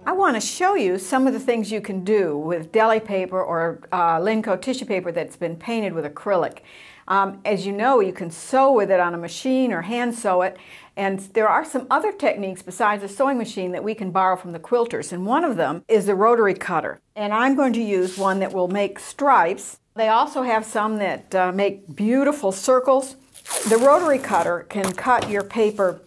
I want to show you some of the things you can do with deli paper or Linco tissue paper that's been painted with acrylic. As you know, you can sew with it on a machine or hand sew it, and there are some other techniques besides the sewing machine that we can borrow from the quilters, and one of them is the rotary cutter. And I'm going to use one that will make stripes. They also have some that make beautiful circles. The rotary cutter can cut your paper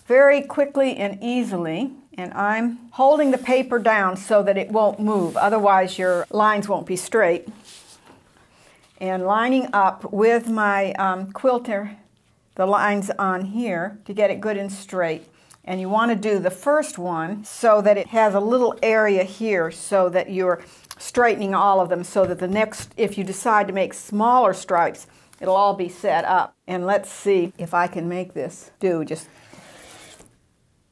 very quickly and easily, and I'm holding the paper down so that it won't move, otherwise your lines won't be straight. And lining up with my quilter the lines on here to get it good and straight. And you want to do the first one so that it has a little area here so that you're straightening all of them, so that the next, if you decide to make smaller stripes, it'll all be set up. And let's see if I can make this do just,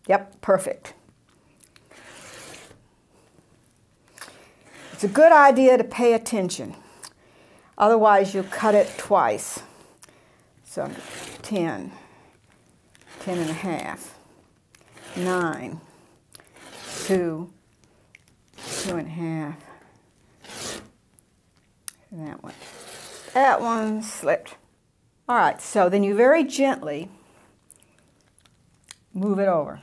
yep, perfect. It's a good idea to pay attention. Otherwise, you'll cut it twice. So 10, 10 and a half, 9, 2, 2 and a half, and that one. That one slipped. All right, so then you very gently move it over.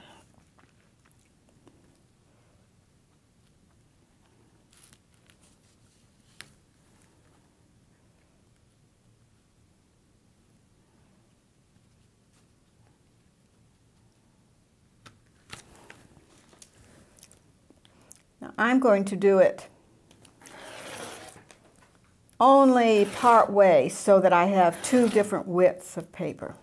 Now I'm going to do it only part way so that I have two different widths of paper.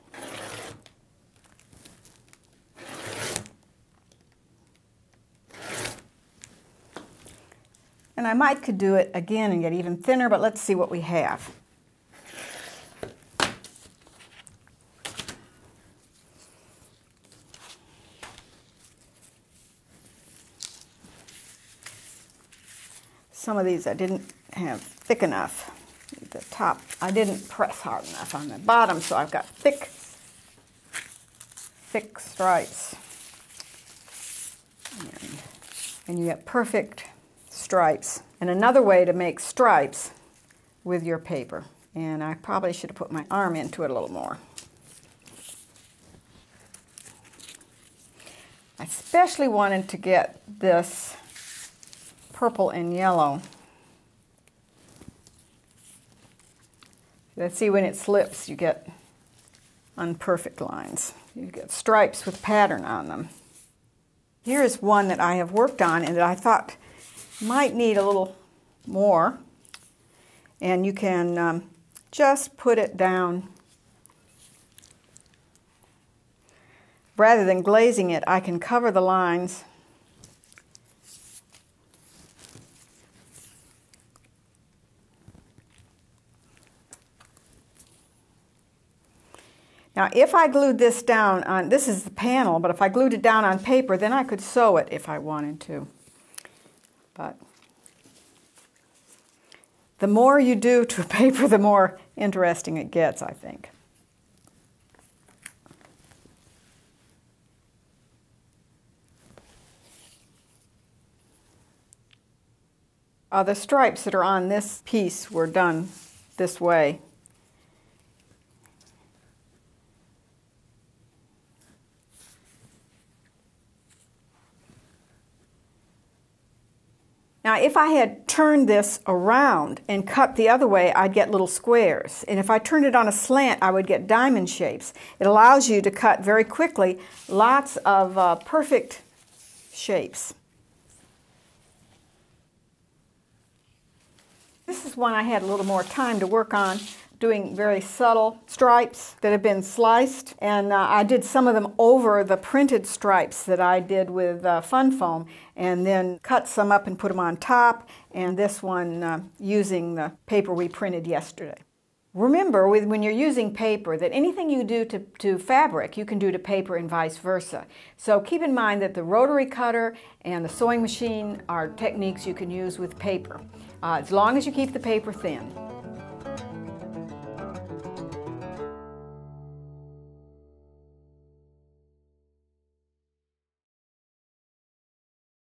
And I could do it again and get even thinner, but let's see what we have. Some of these I didn't have thick enough. The top, I didn't press hard enough on the bottom, so I've got thick stripes. And you get perfect stripes. And another way to make stripes with your paper, and I probably should have put my arm into it a little more. I especially wanted to get this purple and yellow. Let's see, when it slips, you get unperfect lines. You get stripes with pattern on them. Here's one that I have worked on and that I thought might need a little more. And you can just put it down. Rather than glazing it, I can cover the lines . Now, if I glued this down on, this is the panel, but if I glued it down on paper, then I could sew it if I wanted to. But the more you do to a paper, the more interesting it gets, I think. The stripes that are on this piece were done this way. Now, if I had turned this around and cut the other way, I'd get little squares. And if I turned it on a slant, I would get diamond shapes. It allows you to cut very quickly lots of perfect shapes. This is one I had a little more time to work on, doing very subtle stripes that have been sliced, and I did some of them over the printed stripes that I did with Fun Foam, and then cut some up and put them on top, and this one using the paper we printed yesterday. Remember, when you're using paper, that anything you do to fabric, you can do to paper and vice versa. So keep in mind that the rotary cutter and the sewing machine are techniques you can use with paper, as long as you keep the paper thin.